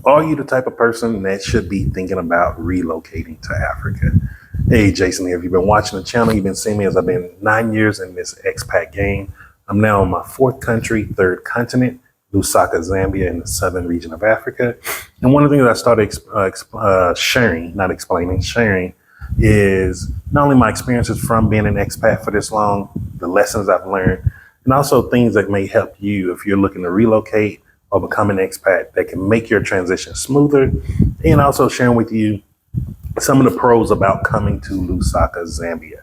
Are you the type of person that should be thinking about relocating to Africa? Hey, Jason here. If you've been watching the channel, you've been seeing me as I've been 9 years in this expat game. I'm now in my fourth country, third continent, Lusaka, Zambia, in the southern region of Africa. And one of the things I started sharing is not only my experiences from being an expat for this long, the lessons I've learned, and also things that may help you if you're looking to relocate or become an expat that can make your transition smoother, and also sharing with you some of the pros about coming to Lusaka, Zambia,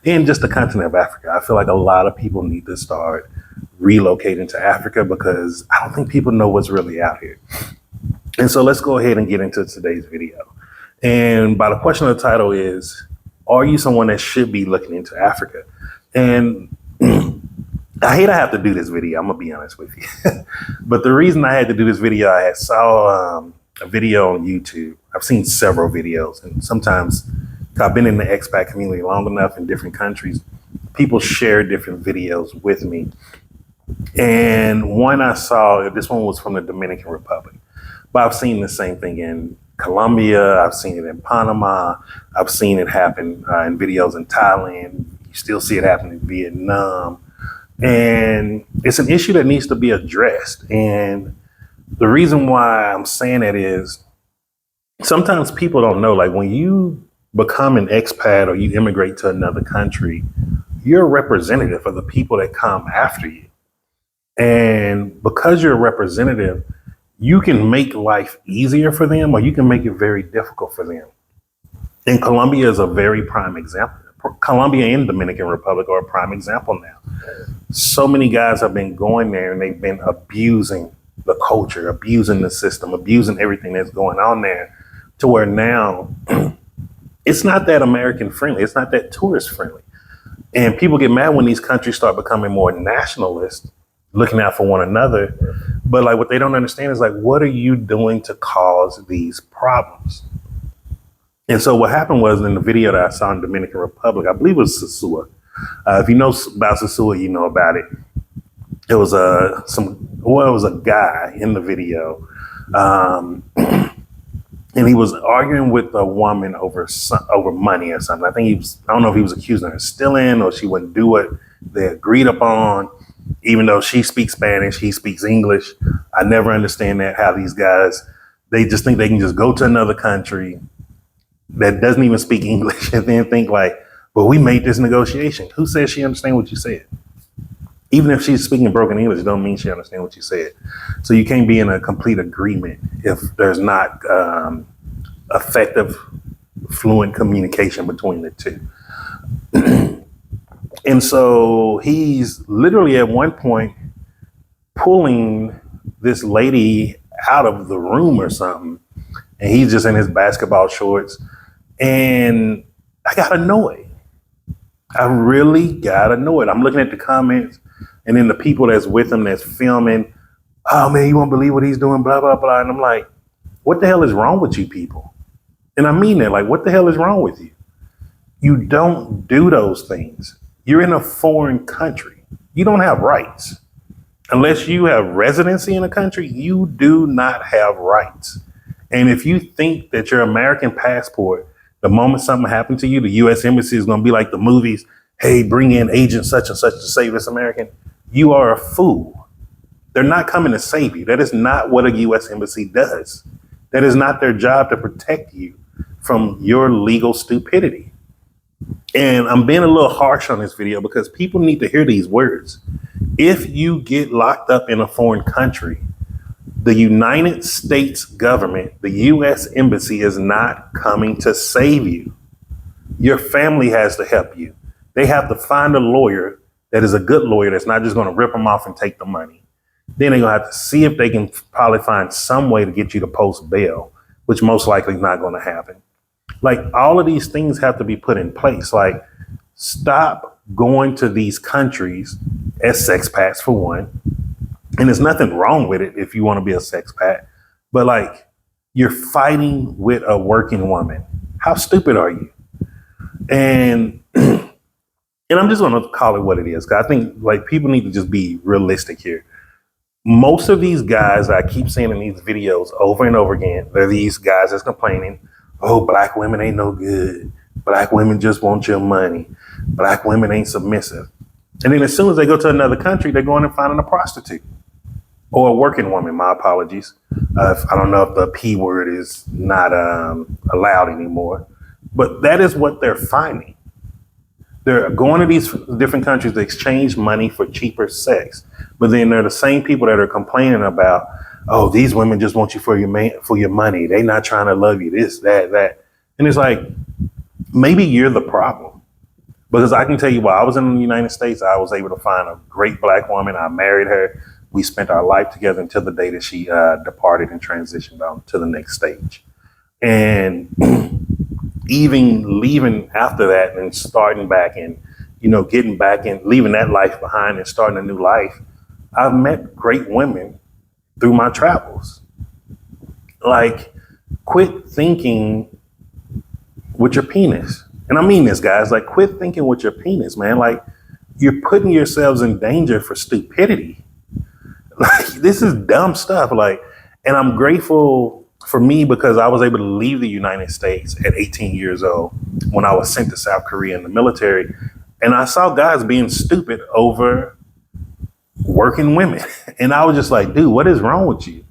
and just the continent of Africa. I feel like a lot of people need to start relocating to Africa because I don't think people know what's really out here. And so let's go ahead and get into today's video. And by the question of the title is, are you someone that should be looking into Africa? And I hate I have to do this video, I'm gonna be honest with you. But the reason I had to do this video, I saw a video on YouTube. I've seen several videos, and sometimes I've been in the expat community long enough in different countries, people share different videos with me. And one I saw, this one was from the Dominican Republic, but I've seen the same thing in Colombia, I've seen it in Panama, I've seen it happen in videos in Thailand, you still see it happen in Vietnam. And it's an issue that needs to be addressed. And the reason why I'm saying that is sometimes people don't know, like when you become an expat or you immigrate to another country, you're a representative of the people that come after you. And because you're a representative, you can make life easier for them or you can make it very difficult for them. And Colombia is a very prime example. Colombia and Dominican Republic are a prime example now. So many guys have been going there and they've been abusing the culture, abusing the system, abusing everything that's going on there, to where now it's not that American friendly. It's not that tourist friendly. And people get mad when these countries start becoming more nationalist, looking out for one another. But like what they don't understand is like, what are you doing to cause these problems? And so what happened was in the video that I saw in Dominican Republic, I believe it was Sosua. If you know about Sosua, you know about it. It was a guy in the video, and he was arguing with a woman over money or something. I don't know if he was accusing her of stealing or she wouldn't do what they agreed upon, even though she speaks Spanish, he speaks English. I never understand that, how these guys, they just think they can just go to another country that doesn't even speak English and then think like, but we made this negotiation. Who says she understands what you said? Even if she's speaking broken English, don't mean she understands what you said. So you can't be in a complete agreement if there's not effective, fluent communication between the two. And so he's literally at one point pulling this lady out of the room or something. And he's just in his basketball shorts. And I got annoyed. I really got annoyed. I'm looking at the comments and then the people that's with him that's filming. Oh man, you won't believe what he's doing, blah, blah, blah. And I'm like, what the hell is wrong with you people? And I mean that, like, what the hell is wrong with you? You don't do those things. You're in a foreign country. You don't have rights. Unless you have residency in a country, you do not have rights. And if you think that your American passport, the moment something happened to you, the U.S. Embassy is going to be like the movies, hey, bring in agent such and such to save this American, you are a fool. They're not coming to save you. That is not what a U.S. Embassy does. That is not their job to protect you from your legal stupidity. And I'm being a little harsh on this video because people need to hear these words. If you get locked up in a foreign country, the United States government, the U.S. Embassy is not coming to save you. Your family has to help you. They have to find a lawyer that is a good lawyer that's not just going to rip them off and take the money. Then they're going to have to see if they can probably find some way to get you to post bail, which most likely is not going to happen. Like all of these things have to be put in place. Like stop going to these countries as sexpats for one. And there's nothing wrong with it if you want to be a sexpat, but like you're fighting with a working woman. How stupid are you? And I'm just going to call it what it is. 'Cause I think like people need to just be realistic here. Most of these guys I keep seeing in these videos over and over again, they're these guys that's complaining, oh, black women ain't no good. Black women just want your money. Black women ain't submissive. And then as soon as they go to another country, they're going and finding a prostitute or a working woman. My apologies. I don't know if the P word is not allowed anymore, but that is what they're finding. They're going to these different countries to exchange money for cheaper sex. But then they're the same people that are complaining about, oh, these women just want you for your money. They're not trying to love you, this, that. And it's like, maybe you're the problem. Because I can tell you, while I was in the United States, I was able to find a great black woman. I married her. We spent our life together until the day that she departed and transitioned on to the next stage. And even leaving after that and starting back and, getting back and leaving that life behind and starting a new life, I've met great women through my travels. Like, quit thinking with your penis. And I mean this, guys, like, quit thinking with your penis, man. Like, you're putting yourselves in danger for stupidity. Like, this is dumb stuff. Like, and I'm grateful for me because I was able to leave the United States at 18 years old when I was sent to South Korea in the military. And I saw guys being stupid over working women. And I was just like, dude, what is wrong with you?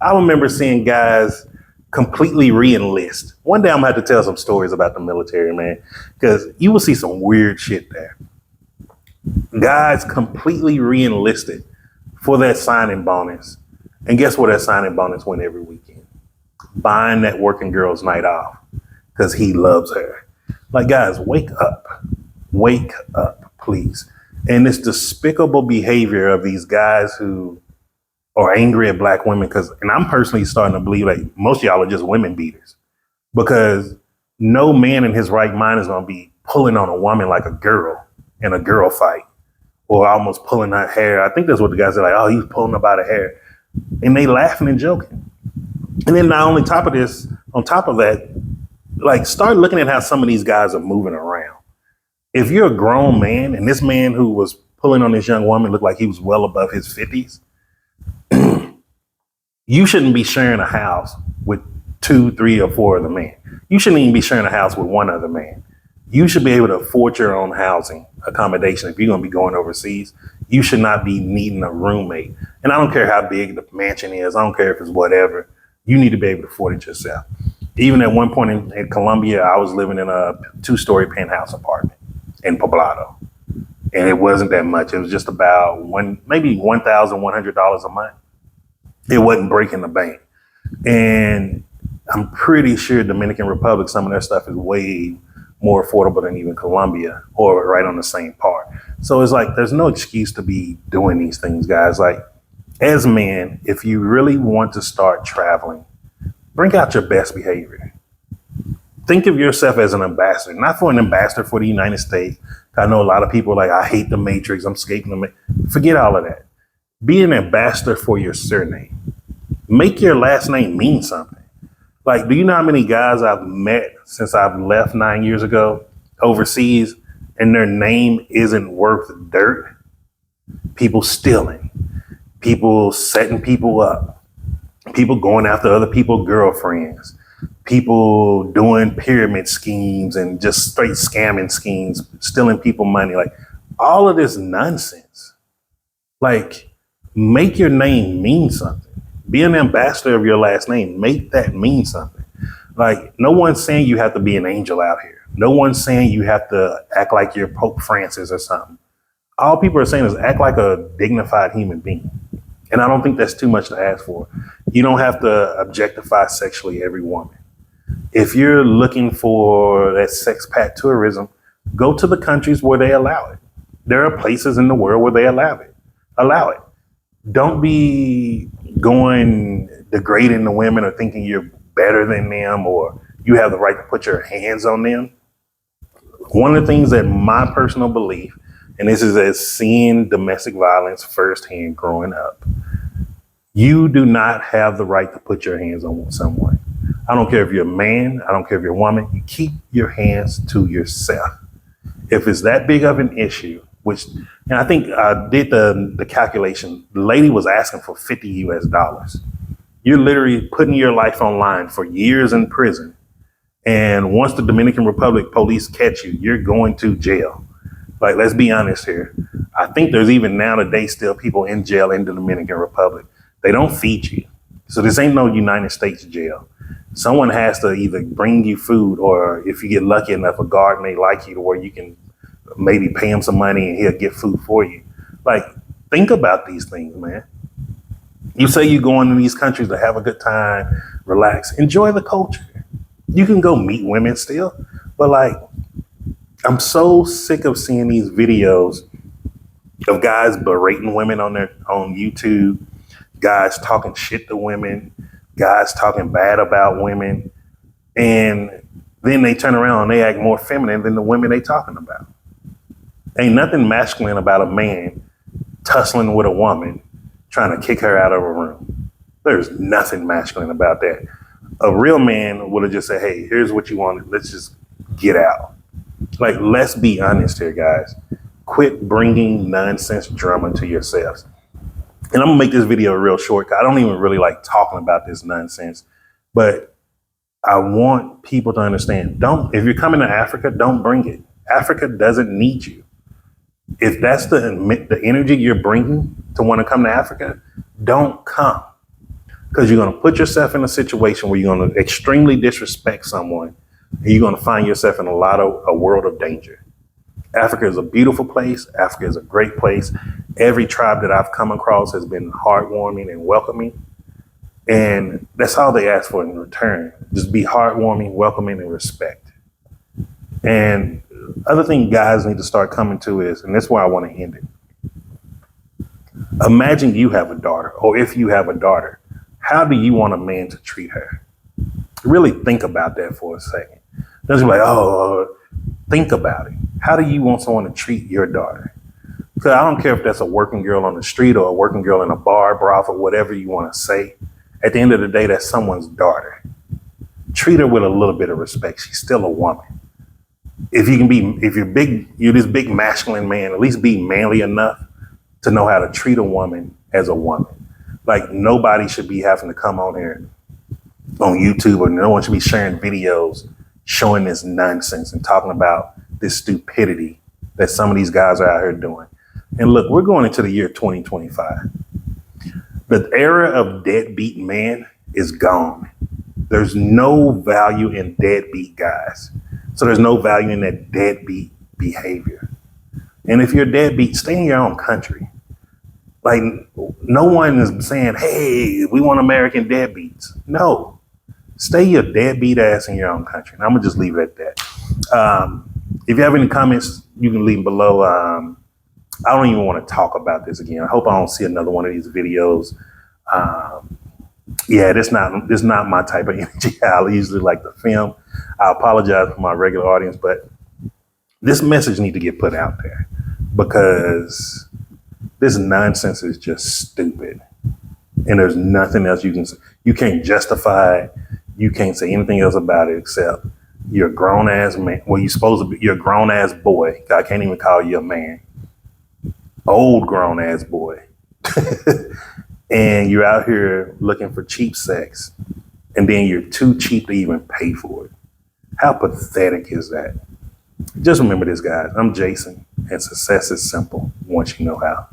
I remember seeing guys completely re-enlist. One day I'm gonna have to tell some stories about the military, man, because you will see some weird shit there. Guys completely re-enlisted for that signing bonus. And guess what that signing bonus went every weekend? Buying that working girl's night off because he loves her. Like, guys, wake up, please. And this despicable behavior of these guys who are angry at black women, and I'm personally starting to believe like most of y'all are just women beaters, because no man in his right mind is going to be pulling on a woman like a girl in a girl fight or almost pulling her hair. I think that's what the guys are like, oh, he's pulling her by the hair. And they laughing and joking. And then not only on top of that, like, start looking at how some of these guys are moving around. If you're a grown man and this man who was pulling on this young woman looked like he was well above his 50s, you shouldn't be sharing a house with 2, 3, or 4 other men. You shouldn't even be sharing a house with one other man. You should be able to afford your own housing accommodation. If you're going to be going overseas, you should not be needing a roommate. And I don't care how big the mansion is. I don't care if it's whatever. You need to be able to afford it yourself. Even at one point in Colombia, I was living in a 2-story penthouse apartment in Poblado. And it wasn't that much. It was just about maybe $1,100 a month. It wasn't breaking the bank. And I'm pretty sure Dominican Republic, some of their stuff is way more affordable than even Colombia, or right on the same par. So it's like, there's no excuse to be doing these things, guys. Like, as men, if you really want to start traveling, bring out your best behavior. Think of yourself as an ambassador, not for an ambassador for the United States. I know a lot of people are like, I hate the Matrix, I'm escaping the Matrix. Forget all of that. Be an ambassador for your surname. Make your last name mean something. Like, do you know how many guys I've met since I've left 9 years ago overseas and their name isn't worth dirt? People stealing, people setting people up, people going after other people's girlfriends, people doing pyramid schemes and just straight scamming schemes, stealing people money, like all of this nonsense. Like, make your name mean something. Be an ambassador of your last name. Make that mean something. Like, no one's saying you have to be an angel out here. No one's saying you have to act like you're Pope Francis or something. All people are saying is act like a dignified human being. And I don't think that's too much to ask for. You don't have to objectify sexually every woman. If you're looking for that sexpat tourism, go to the countries where they allow it. There are places in the world where they allow it. Don't be going degrading the women or thinking you're better than them or you have the right to put your hands on them. One of the things that my personal belief, and this is as seeing domestic violence firsthand growing up, you do not have the right to put your hands on someone. I don't care if you're a man, I don't care if you're a woman, you keep your hands to yourself. If it's that big of an issue which, and I think I did the calculation. The lady was asking for $50 US. You're literally putting your life on line for years in prison. And once the Dominican Republic police catch you, you're going to jail. Like, let's be honest here. I think there's even now today still people in jail in the Dominican Republic. They don't feed you. So this ain't no United States jail. Someone has to either bring you food, or if you get lucky enough, a guard may like you to where you can maybe pay him some money and he'll get food for you. Like, think about these things, man. You say you're going to these countries to have a good time, relax, enjoy the culture. You can go meet women still, but like, I'm so sick of seeing these videos of guys berating women on YouTube, guys talking shit to women, guys talking bad about women, and then they turn around and they act more feminine than the women they talking about. Ain't nothing masculine about a man tussling with a woman, trying to kick her out of a room. There's nothing masculine about that. A real man would have just said, hey, here's what you want. Let's just get out. Like, let's be honest here, guys. Quit bringing nonsense drama to yourselves. And I'm gonna make this video real short, 'cause I don't even really like talking about this nonsense, but I want people to understand, if you're coming to Africa, don't bring it. Africa doesn't need you. If that's the energy you're bringing to want to come to Africa, don't come. Because you're going to put yourself in a situation where you're going to extremely disrespect someone, and you're going to find yourself in a world of danger. Africa is a beautiful place. Africa is a great place. Every tribe that I've come across has been heartwarming and welcoming. And that's all they ask for in return. Just be heartwarming, welcoming, and respect. And other thing guys need to start coming to is, and that's where I want to end it. Imagine you have a daughter, or if you have a daughter, how do you want a man to treat her? Really think about that for a second. Don't be like, think about it. How do you want someone to treat your daughter? Because I don't care if that's a working girl on the street or a working girl in a bar, brothel, whatever you want to say. At the end of the day, that's someone's daughter. Treat her with a little bit of respect. She's still a woman. If you're this big masculine man, at least be manly enough to know how to treat a woman as a woman. Like, nobody should be having to come on here on YouTube, or no one should be sharing videos showing this nonsense and talking about this stupidity that some of these guys are out here doing. And look, we're going into the year 2025. The era of deadbeat man is gone. There's no value in deadbeat guys. So there's no value in that deadbeat behavior. And if you're deadbeat, stay in your own country. Like, no one is saying, hey, we want American deadbeats. No, stay your deadbeat ass in your own country. And I'm gonna just leave it at that. If you have any comments, you can leave them below. I don't even want to talk about this again. I hope I don't see another one of these videos. Yeah, this not my type of energy. I usually like to film. I apologize for my regular audience, but this message needs to get put out there, because this nonsense is just stupid. And there's nothing else you can say. You can't justify it. You can't say anything else about it except you're a grown ass man. Well, you're supposed to be, you're a grown ass boy. I can't even call you a man. Old grown ass boy. And you're out here looking for cheap sex, and then you're too cheap to even pay for it. How pathetic is that? Just remember this, guys. I'm Jason, and success is simple once you know how.